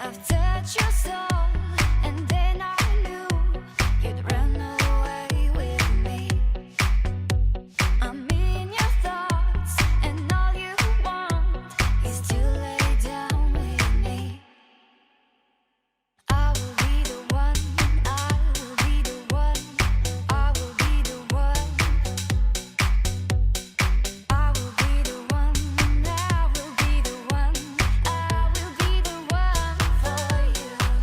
I've touched your soul, and then I knew you'd run away with me. I'm in your thoughts, and all you want is to lay down with me. I will be the one, I will be the one, I will be the one. I will be the one, I will be the one, I will be the one for you.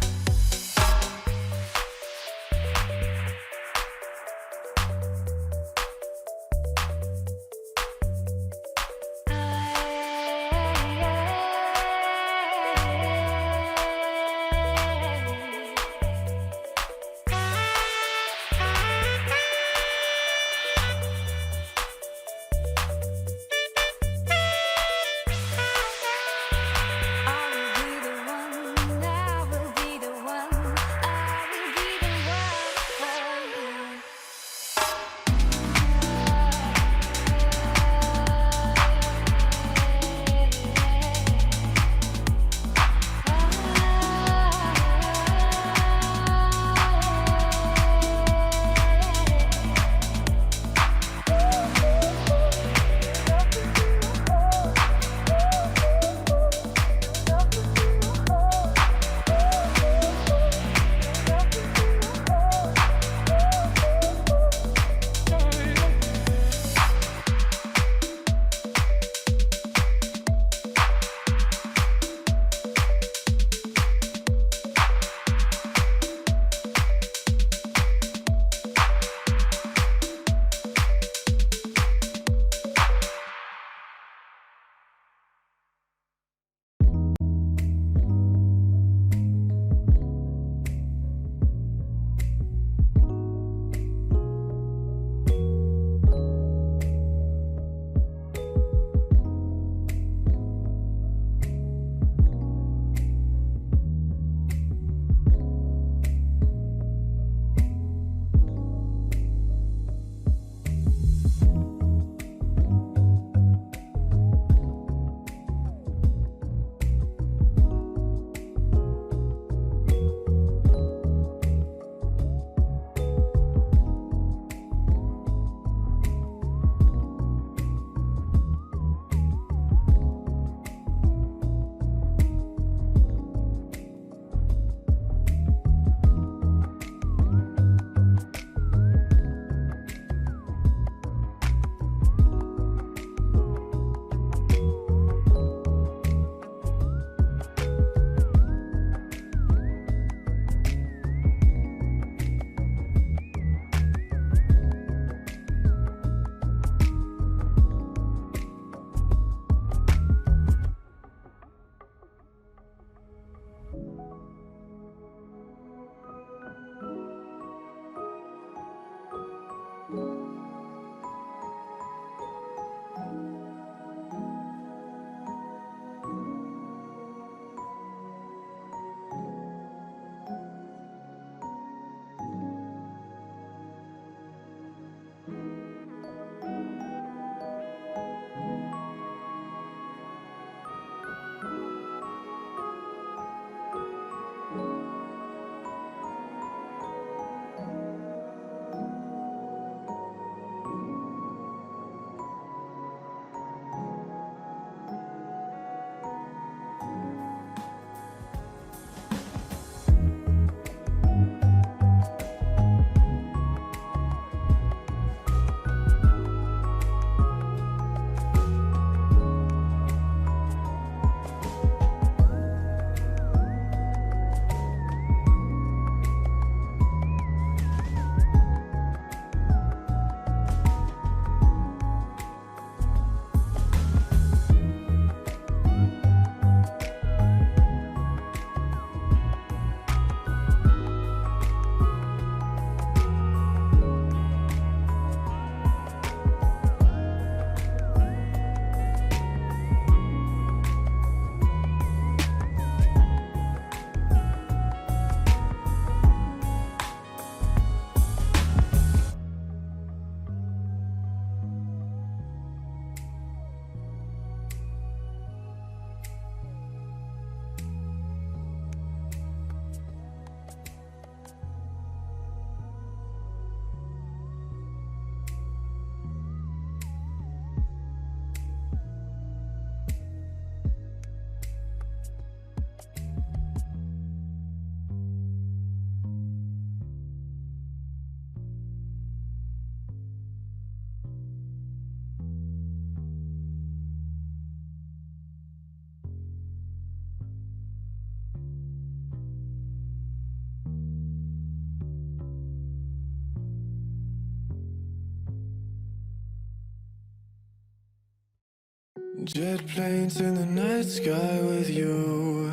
Jet planes in the night sky with you.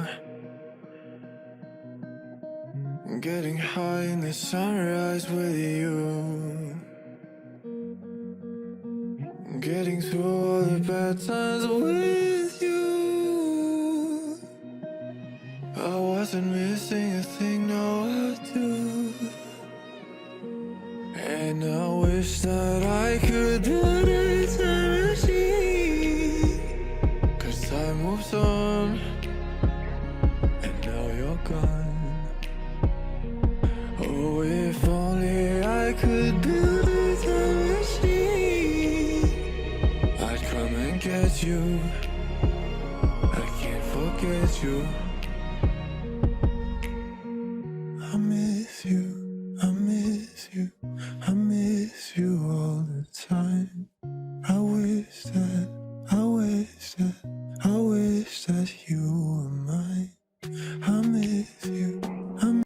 Getting high in the sunrise with you. Getting through all the bad times with you. I wasn't missing a thing, no I do. And I wish that I could build a time machine. 'Cause time moves on, and now you're gone. Oh, if only I could build a time machine, I'd come and get you. I can't forget you.